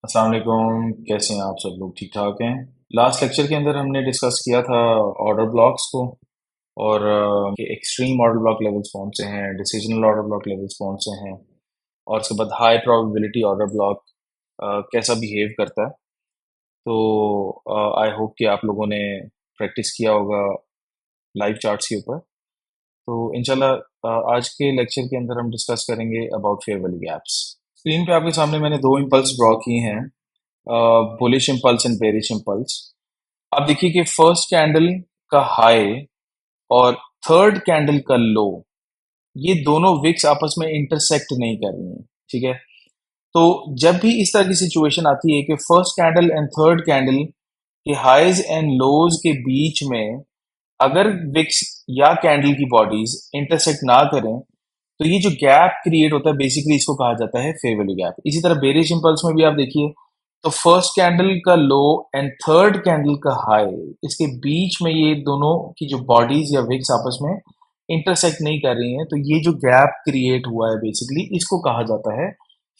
अस्सलाम वालेकुम। कैसे हैं आप सब लोग? ठीक ठाक हैं। लास्ट लेक्चर के अंदर हमने डिस्कस किया था ऑर्डर ब्लॉक्स को और एक्सट्रीम ऑर्डर ब्लॉक लेवल्स कौन से हैं, डिसीजनल ऑर्डर ब्लॉक लेवल्स कौन से हैं, और उसके बाद हाई प्रोबेबिलिटी ऑर्डर ब्लॉक कैसा बिहेव करता है। तो आई होप कि आप लोगों ने प्रैक्टिस किया होगा लाइव चार्ट्स के ऊपर। तो इंशाल्लाह आज के लेक्चर के अंदर हम डिस्कस करेंगे about fair value gaps. Screen पे आपके सामने मैंने दो इम्पल्स ड्रॉ किए हैं, bullish impulse and bearish impulse. आप देखिए कि फर्स्ट कैंडल का हाई और थर्ड कैंडल का लो, ये दोनों विक्स आपस में इंटरसेक्ट नहीं कर रही हैं। ठीक है। तो जब भी इस तरह की सिचुएशन आती है कि first candle and third candle के हाईज एंड लोज के बीच में अगर विक्स या कैंडल की बॉडीज इंटरसेक्ट ना करें, तो ये जो गैप क्रिएट होता है बेसिकली इसको कहा जाता है फेयर वैल्यू गैप। इसी तरह बेरिश इंपल्स में भी आप देखिए तो फर्स्ट कैंडल का लो एंड थर्ड कैंडल का हाई, इसके बीच में ये दोनों की जो बॉडीज या विक्स आपस में इंटरसेक्ट नहीं कर रही हैं, तो ये जो गैप क्रिएट हुआ है बेसिकली इसको कहा जाता है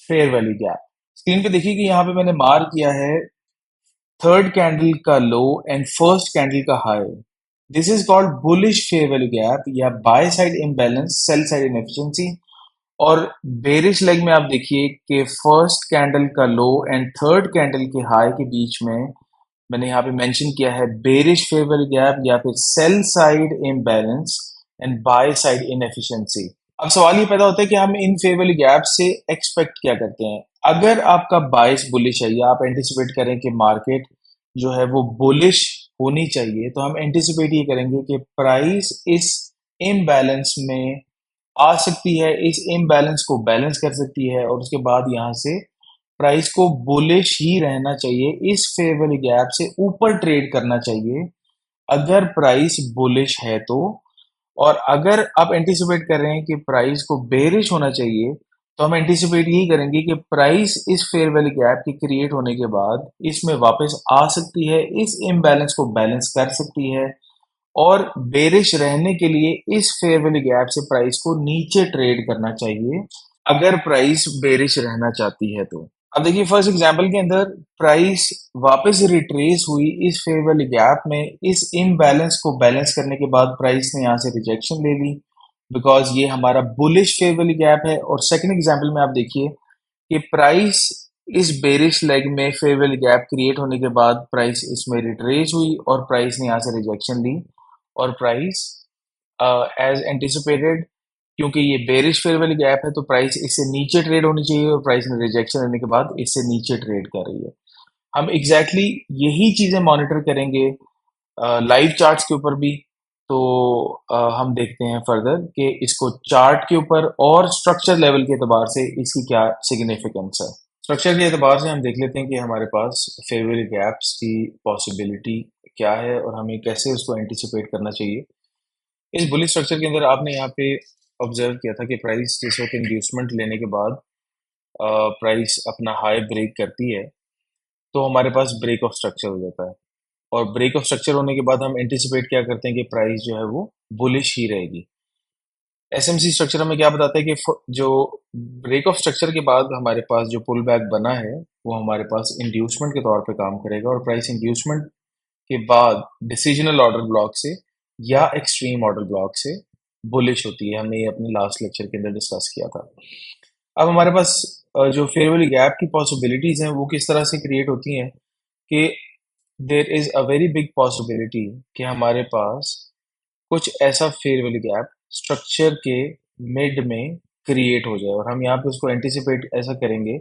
फेयर वैल्यू गैप। स्क्रीन पे देखिए कि यहाँ पे मैंने मार्क किया है थर्ड कैंडल का लो एंड फर्स्ट कैंडल का high. This is called bullish fair value gap या buy side imbalance sell side inefficiency. और बेरिश लेग में आप देखिए कि फर्स्ट कैंडल का लो एंड थर्ड कैंडल के हाई के बीच में मैंने यहाँ पे मेंशन किया है बेरिश फेयर वैल्यू गैप या फिर sell side imbalance and by side inefficiency. अब सवाल ये पैदा होता है कि हम इन फेयर वैल्यू गैप से एक्सपेक्ट क्या करते हैं। अगर आपका बायस बुलिश है या आप एंटिसिपेट करें कि मार्केट जो है वो बुलिश होनी चाहिए, तो हम एंटिसिपेट ये करेंगे कि प्राइस इस इम्बैलेंस में आ सकती है, इस इम्बैलेंस को बैलेंस कर सकती है और उसके बाद यहाँ से प्राइस को बुलिश ही रहना चाहिए, इस फेयर वैल्यू गैप से ऊपर ट्रेड करना चाहिए अगर प्राइस बुलिश है तो। और अगर आप एंटिसिपेट कर रहे हैं कि प्राइस को बेरिश होना चाहिए, तो हम एंटिसिपेट यही करेंगे कि प्राइस इस फेयर वैल्यू गैप के क्रिएट होने के बाद इसमें वापस आ सकती है, इस इम्बैलेंस को बैलेंस कर सकती है और बेरिश रहने के लिए इस फेयर वैल्यू गैप से प्राइस को नीचे ट्रेड करना चाहिए अगर प्राइस बेरिश रहना चाहती है तो। अब देखिए फर्स्ट एग्जांपल के अंदर प्राइस वापस रिट्रेस हुई इस फेयर वैल्यू गैप में, इस इम्बैलेंस को बैलेंस करने के बाद प्राइस ने यहाँ से रिजेक्शन ले ली बिकॉज ये हमारा बुलिश फेयर वैल्यू गैप है। और सेकंड एग्जांपल में आप देखिए कि प्राइस इस बेरिश लेग में फेयर वैल्यू गैप क्रिएट होने के बाद प्राइस इसमें रिट्रेस हुई और प्राइस ने यहाँ से रिजेक्शन ली और प्राइस एज एंटिसिपेटेड, क्योंकि ये बेरिश फेयर वैल्यू गैप है तो प्राइस इससे नीचे ट्रेड होनी चाहिए और प्राइस ने रिजेक्शन लेने के बाद इससे नीचे ट्रेड कर रही है। हम एग्जैक्टली यही चीजें मॉनिटर करेंगे लाइव चार्ट्स के ऊपर भी। तो हम देखते हैं फर्दर कि इसको चार्ट के ऊपर और स्ट्रक्चर लेवल के एतबार से इसकी क्या सिग्निफिकेंस है। स्ट्रक्चर के एतबार से हम देख लेते हैं कि हमारे पास फेयर वैल्यू गैप्स की पॉसिबिलिटी क्या है और हमें कैसे उसको एंटिसिपेट करना चाहिए। इस बुलिश स्ट्रक्चर के अंदर आपने यहाँ पे ऑब्जर्व किया था कि प्राइस जिस वक्त इंड्यूसमेंट लेने के बाद प्राइस अपना हाई ब्रेक करती है, तो हमारे पास ब्रेक ऑफ स्ट्रक्चर हो जाता है। और ब्रेक ऑफ स्ट्रक्चर होने के बाद हम एंटिसिपेट क्या करते हैं कि प्राइस जो है वो बुलिश ही रहेगी। एसएमसी स्ट्रक्चर हमें क्या बताता है कि जो ब्रेक ऑफ स्ट्रक्चर के बाद हमारे पास जो पुल बैक बना है वो हमारे पास इंड्यूसमेंट के तौर पे काम करेगा और प्राइस इंड्यूसमेंट के बाद डिसीजनल ऑर्डर ब्लॉक से या एक्सट्रीम ऑर्डर ब्लॉक से बुलिश होती है। हमने ये अपने लास्ट लेक्चर के अंदर डिस्कस किया था। अब हमारे पास जो फेयर वैल्यू गैप की पॉसिबिलिटीज हैं वो किस तरह से क्रिएट होती हैं कि there is a very big possibility कि हमारे पास कुछ ऐसा फेयर वैल्यू गैप स्ट्रक्चर के मिड में क्रिएट हो जाए और हम यहाँ पे उसको एंटिसिपेट ऐसा करेंगे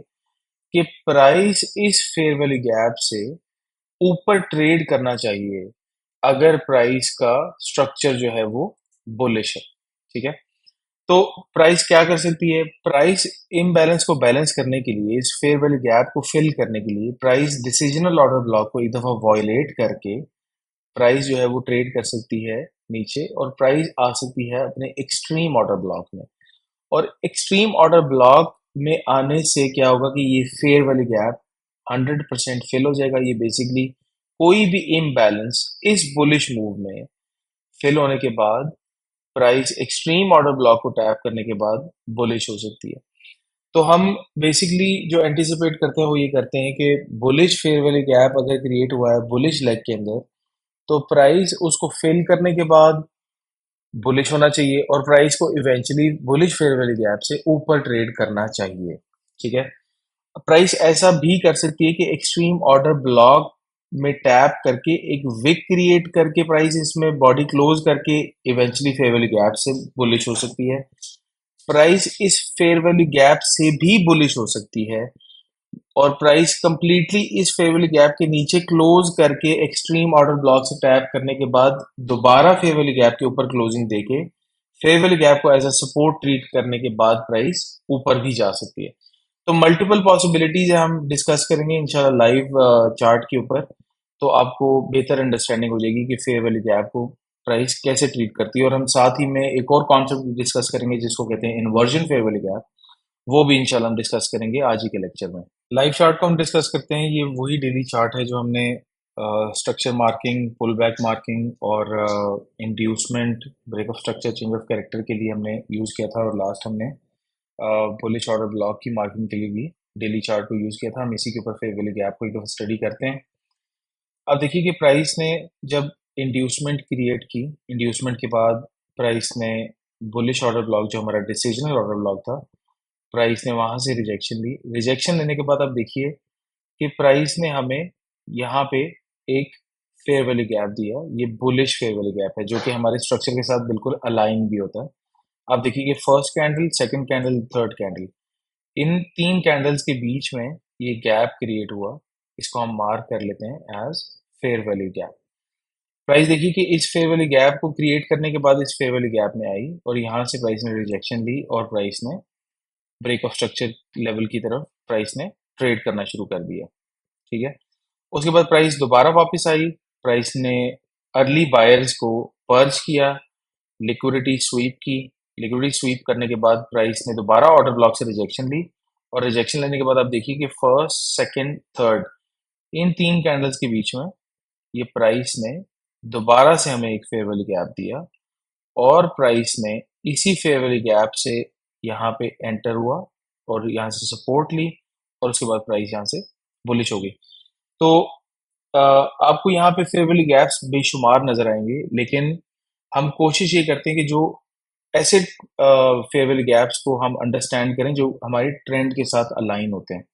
कि प्राइस इस फेयर वैल्यू गैप से ऊपर ट्रेड करना चाहिए अगर प्राइस का स्ट्रक्चर जो है वो बुलिश है। ठीक है। तो प्राइस क्या कर सकती है, प्राइस इम्बैलेंस को बैलेंस करने के लिए, इस फेयर वैल्यू गैप को फिल करने के लिए प्राइस डिसीजनल ऑर्डर ब्लॉक को एक दफा वॉयलेट करके प्राइस जो है वो ट्रेड कर सकती है नीचे और प्राइस आ सकती है अपने एक्सट्रीम ऑर्डर ब्लॉक में। और एक्सट्रीम ऑर्डर ब्लॉक में आने से क्या होगा कि ये फेयर वैल्यू गैप 100% फिल हो जाएगा। ये बेसिकली कोई भी इम्बैलेंस इस बुलिश मूव में फिल होने के बाद प्राइस एक्सट्रीम ऑर्डर ब्लॉक को टैप करने के बाद बुलिश हो सकती है। तो हम बेसिकली जो एंटिसिपेट करते हैं वो ये करते हैं कि बुलिश फेयर वैल्यू गैप अगर क्रिएट हुआ है बुलिश लेग के अंदर, तो प्राइस उसको फिल करने के बाद बुलिश होना चाहिए और प्राइस को eventually bullish fair value gap से ऊपर ट्रेड करना चाहिए। ठीक है। प्राइस ऐसा भी कर सकती है कि एक्सट्रीम ऑर्डर ब्लॉक में टैप करके एक विक क्रिएट करके प्राइस इसमें बॉडी क्लोज करके इवेंचुअली फेयर वैल्यू गैप से बुलिश हो सकती है। प्राइस इस फेयर वैल्यू गैप से भी बुलिश हो सकती है और प्राइस कंप्लीटली इस फेयर वैल्यू गैप के नीचे क्लोज करके एक्सट्रीम ऑर्डर ब्लॉक से टैप करने के बाद दोबारा फेयर वैल्यू गैप के ऊपर क्लोजिंग देके फेयर वैल्यू गैप को एज अ सपोर्ट ट्रीट करने के बाद प्राइस ऊपर भी जा सकती है। तो मल्टीपल पॉसिबिलिटीज है, हम डिस्कस करेंगे इंशाल्लाह लाइव चार्ट के ऊपर। तो आपको बेहतर अंडरस्टैंडिंग हो जाएगी कि फेयर वैल्यू गैप को प्राइस कैसे ट्रीट करती है। और हम साथ ही में एक और कॉन्सेप्ट डिस्कस करेंगे जिसको कहते हैं इन्वर्जन फेयर वैल्यू गैप, वो भी इंशाल्लाह हम डिस्कस करेंगे आज ही के लेक्चर में। लाइव चार्ट को हम डिस्कस करते हैं। ये वही डेली चार्ट है जो हमने structure marking, pull back marking और inducement, break of structure, change of character के लिए हमने यूज़ किया था और लास्ट हमने बुलिश ऑर्डर ब्लॉक की मार्किंग के लिए भी डेली चार्ट को यूज़ किया था। हम इसी के ऊपर फेयर वैल्यू गैप को एक दफ़ा स्टडी करते हैं। अब देखिए कि प्राइस ने जब इंड्यूसमेंट क्रिएट की, इंड्यूसमेंट के बाद प्राइस ने बुलिश ऑर्डर ब्लॉक जो हमारा डिसीजनल ऑर्डर ब्लॉक था, प्राइस ने वहां से रिजेक्शन ली। रिजेक्शन लेने के बाद अब देखिए कि प्राइस ने हमें यहाँ पे एक फेयर वैल्यू गैप दिया। ये बुलिश फेयर वैल्यू गैप है जो कि हमारे स्ट्रक्चर के साथ बिल्कुल अलाइन भी होता है। आप देखिए कि first candle, second candle, third candle, इन तीन कैंडल्स के बीच में ये गैप क्रिएट हुआ। इसको हम मार्क कर लेते हैं as fair value gap. Price देखिए कि इस फेयर वैल्यू गैप को क्रिएट करने के बाद इस फेयर वैल्यू गैप में आई और यहाँ से प्राइस ने रिजेक्शन ली और प्राइस ने ब्रेक ऑफ स्ट्रक्चर लेवल की तरफ प्राइस ने ट्रेड करना शुरू कर दिया। ठीक है। उसके बाद प्राइस दोबारा वापस आई। प्राइस ने अर्ली बायर्स को पर्ज किया, लिक्विडिटी स्वीप की। लिक्विडिटी स्वीप करने के बाद प्राइस ने दोबारा ऑर्डर ब्लॉक से रिजेक्शन ली और रिजेक्शन लेने के बाद आप देखिए कि फर्स्ट, सेकंड, थर्ड, इन तीन कैंडल्स के बीच में ये प्राइस ने दोबारा से हमें एक फेयर वैल्यू गैप दिया और प्राइस ने इसी फेयर वैल्यू गैप से यहाँ पे एंटर हुआ और यहाँ से सपोर्ट ली और उसके बाद प्राइस यहाँ से बुलिश हो गई। तो आपको यहाँ पे फेयर वैल्यू गैप्स बेशुमार नजर आएंगे, लेकिन हम कोशिश ये करते हैं कि जो ऐसे फेयर वैल्यू गैप्स को हम अंडरस्टैंड करें जो हमारे ट्रेंड के साथ अलाइन होते हैं।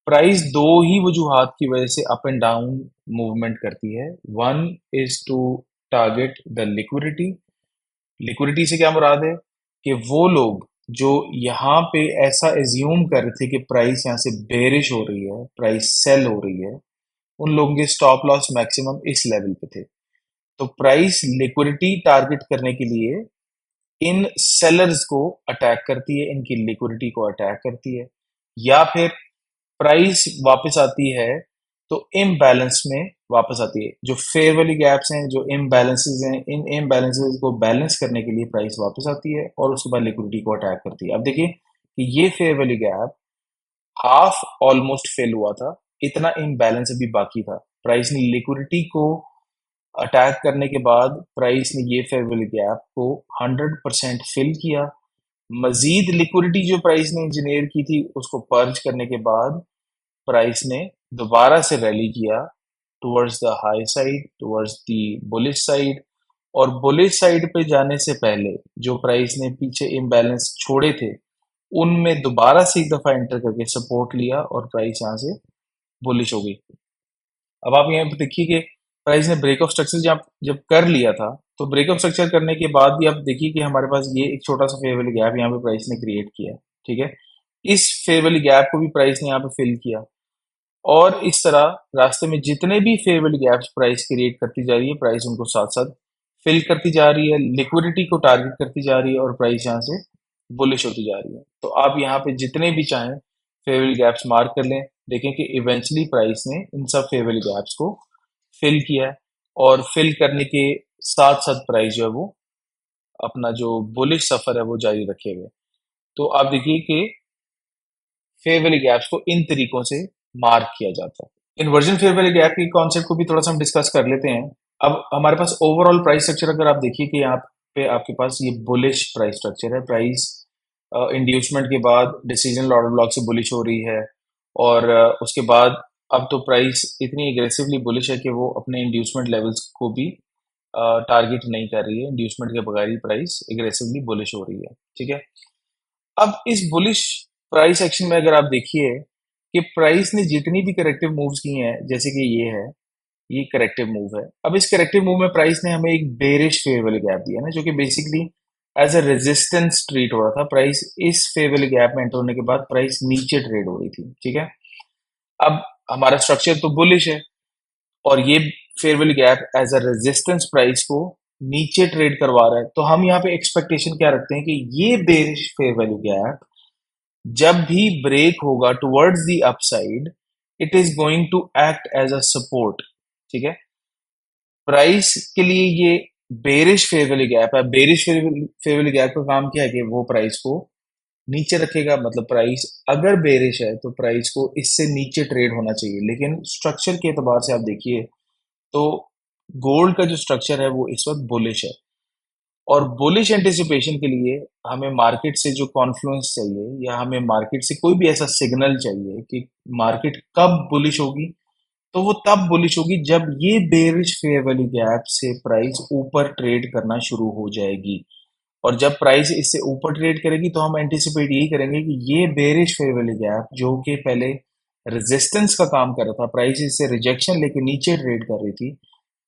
प्राइस दो ही वजूहात की वजह से अप एंड डाउन मूवमेंट करती है। One is to target the liquidity. Liquidity से क्या मुराद है कि वो लोग जो यहाँ पे ऐसा एज्यूम कर रहे थे कि प्राइस यहाँ से बेरिश हो रही है, प्राइस सेल हो रही है, उन लोगों के स्टॉप लॉस मैक्सिमम इस लेवल पे थे। तो प्राइस लिक्विडिटी टारगेट करने के लिए इन सेलर्स को अटैक करती है, इनकी लिक्विडिटी को अटैक करती है, या फिर प्राइस वापस आती है तो इम्बैलेंस में वापस आती है। जो फेयर वैल्यू गैप्स हैं, जो इम्बैलेंसेस हैं, इन इम्बैलेंसेस को बैलेंस करने के लिए प्राइस वापस आती है और उसके बाद लिक्विडिटी को अटैक करती है। अब देखिए कि ये fair value gap half almost fill हुआ था, इतना इम्बैलेंस अभी बाकी था। प्राइस ने लिक्विडिटी को अटैक करने के बाद प्राइस ने ये फेयर वैल्यू गैप को 100% फिल किया। मजीद लिक्विडिटी जो प्राइस ने इंजीनियर की थी उसको पर्ज करने के बाद प्राइस ने दोबारा से रैली किया towards the high side, towards the bullish side. और बुलिश साइड पे जाने से पहले जो प्राइस ने पीछे इम्बैलेंस छोड़े थे उनमें दोबारा से एक दफा एंटर करके सपोर्ट लिया और प्राइस यहाँ से बुलिश हो गई। अब आप यहाँ पे देखिए कि प्राइस ने ब्रेक ऑफ स्ट्रक्चर जब जब कर लिया था, तो ब्रेक ऑफ स्ट्रक्चर करने के बाद भी आप देखिए कि हमारे पास ये एक छोटा सा फेयर वैल्यू गैप यहाँ पे प्राइस ने क्रिएट किया। ठीक है। इस फेयर वैल्यू गैप को भी प्राइस ने यहाँ पे फिल किया और इस तरह रास्ते में जितने भी fair value gaps price create करती जा रही है, प्राइस उनको साथ साथ फिल करती जा रही है, लिक्विडिटी को टारगेट करती जा रही है और प्राइस यहाँ से बुलिश होती जा रही है। तो आप यहाँ पे जितने भी चाहें फेयर वैल्यू गैप्स मार्क कर लें, देखें कि इवेंचुअली प्राइस ने इन सब फेयर वैल्यू गैप्स को फिल किया है और फिल करने के साथ साथ प्राइस जो है वो अपना जो बुलिश सफर है वो जारी रखे हुए। तो आप देखिए कि फेयर वैल्यू गैप्स को इन तरीकों से मार्क किया जाता है। इन्वर्जन फेयर वैल्यू गैप के कॉन्सेप्ट को भी थोड़ा सा हम डिस्कस कर लेते हैं। अब हमारे पास ओवरऑल प्राइस स्ट्रक्चर अगर आप देखिए कि यहाँ पे आपके पास ये बुलिश प्राइस स्ट्रक्चर है। प्राइस इंड्यूसमेंट के बाद डिसीजनल ऑर्डर ब्लॉक से बुलिश हो रही है, और उसके बाद अब तो प्राइस इतनी एग्रेसिवली बुलिश है कि वो अपने इंड्यूसमेंट लेवल्स को भी टारगेट नहीं कर रही है। इंड्यूसमेंट के बगैर ही प्राइस एग्रेसिवली बुलिश हो रही है। ठीक है। अब इस बुलिश प्राइस एक्शन में अगर आप देखिए कि प्राइस ने जितनी भी करेक्टिव मूव्स की हैं, जैसे कि ये है, ये करेक्टिव मूव है। अब इस करेक्टिव मूव में प्राइस ने हमें एक बेरिश फेयर वैल्यू गैप दिया ना, जो कि basically as a resistance treat हो रहा था। प्राइस इस फेयर वैल्यू गैप में एंटर होने के बाद प्राइस नीचे ट्रेड हो रही थी। ठीक है। अब हमारा स्ट्रक्चर तो बुलिश है, और ये fair value gap as a resistance price को नीचे ट्रेड करवा रहा है। तो हम यहाँ पे एक्सपेक्टेशन क्या रखते हैं कि ये बेरिश फेयर वैल्यू गैप जब भी ब्रेक होगा towards the upside, it is going to act as a support. ठीक है। प्राइस के लिए ये बेरिश फेयर वैल्यू गैप है। बेरिश फेयर वैल्यू गैप का काम क्या है कि वो प्राइस को नीचे रखेगा। मतलब प्राइस अगर बेरिश है तो प्राइस को इससे नीचे ट्रेड होना चाहिए। लेकिन स्ट्रक्चर के एतबार से आप देखिए तो गोल्ड का जो स्ट्रक्चर है वो इस वक्त बुलिश है, और बुलिश एंटिसिपेशन के लिए हमें मार्केट से जो कॉन्फ्लुएंस चाहिए, या हमें मार्केट से कोई भी ऐसा सिग्नल चाहिए कि मार्केट कब बुलिश होगी, तो वो तब बुलिश होगी जब ये बेरिश फेयर वैल्यू गैप से प्राइस ऊपर ट्रेड करना शुरू हो जाएगी। और जब प्राइस इससे ऊपर ट्रेड करेगी तो हम एंटिसिपेट यही करेंगे कि ये बेरिश फेयर वैल्यू गैप जो कि पहले रेजिस्टेंस का काम कर रहा था, प्राइस इससे रिजेक्शन लेके नीचे ट्रेड कर रही थी,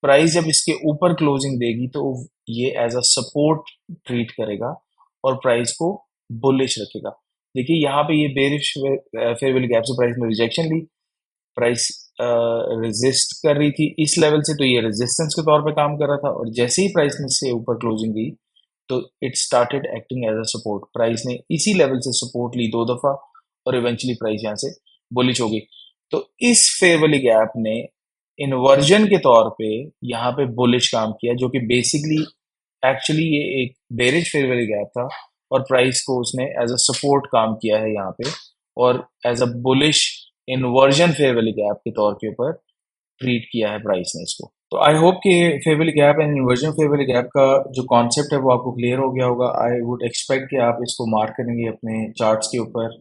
प्राइस जब इसके ऊपर क्लोजिंग देगी तो ये एज अ सपोर्ट ट्रीट करेगा और प्राइस को बुलिश रखेगा। देखिए यहाँ पे ये बेरिश फेयर वैल्यू गैप से प्राइस ने रिजेक्शन ली, प्राइस रेजिस्ट कर रही थी इस लेवल से, तो ये रेजिस्टेंस के तौर पे काम कर रहा था, और जैसे ही प्राइस ने इससे ऊपर क्लोजिंग दी तो it started acting as a support. Price ने इसी लेवल से सपोर्ट ली दो दफा, और इवेंचुअली प्राइस यहाँ से बुलिश हो गई। तो इस फेयर वैल्यू गैप ने इन्वर्जन के तौर पे यहाँ पे बुलिश काम किया, जो कि बेसिकली एक्चुअली ये एक बेरिश फेयर वैल्यू गैप था, और प्राइस को उसने एज अ सपोर्ट काम किया है यहाँ पे, और as a bullish inversion fair value gap के तौर के ऊपर ट्रीट किया है प्राइस ने इसको। तो आई होप कि fair value gap and inversion fair value gap का जो कॉन्सेप्ट है वो आपको क्लियर हो गया होगा। आई वुड एक्सपेक्ट कि आप इसको मार्क करेंगे अपने चार्ट्स के ऊपर।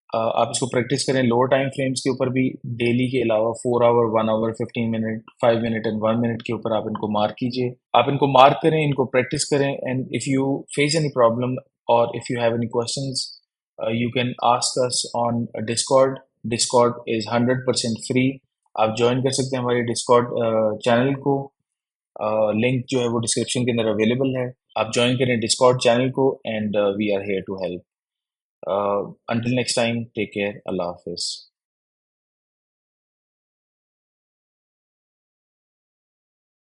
आप इसको प्रैक्टिस करें लोअर टाइम फ्रेम्स के ऊपर भी, डेली के अलावा 4 hour, 1 hour, 15 minute, 5 minute and 1 minute के ऊपर आप इनको मार्क कीजिए। आप इनको मार्क करें, इनको प्रैक्टिस करें, and if you face any problem और if you have any questions, you can ask us on Discord. Discord is 100% free. आप ज्वाइन कर सकते हैं हमारे डिस्कॉर्ड चैनल को। लिंक जो है वो डिस्क्रिप्शन के अंदर अवेलेबल है। आप ज्वाइन करें डिस्कॉर्ड चैनल को, and we are here to help. Until next time, take care. Allah Hafiz.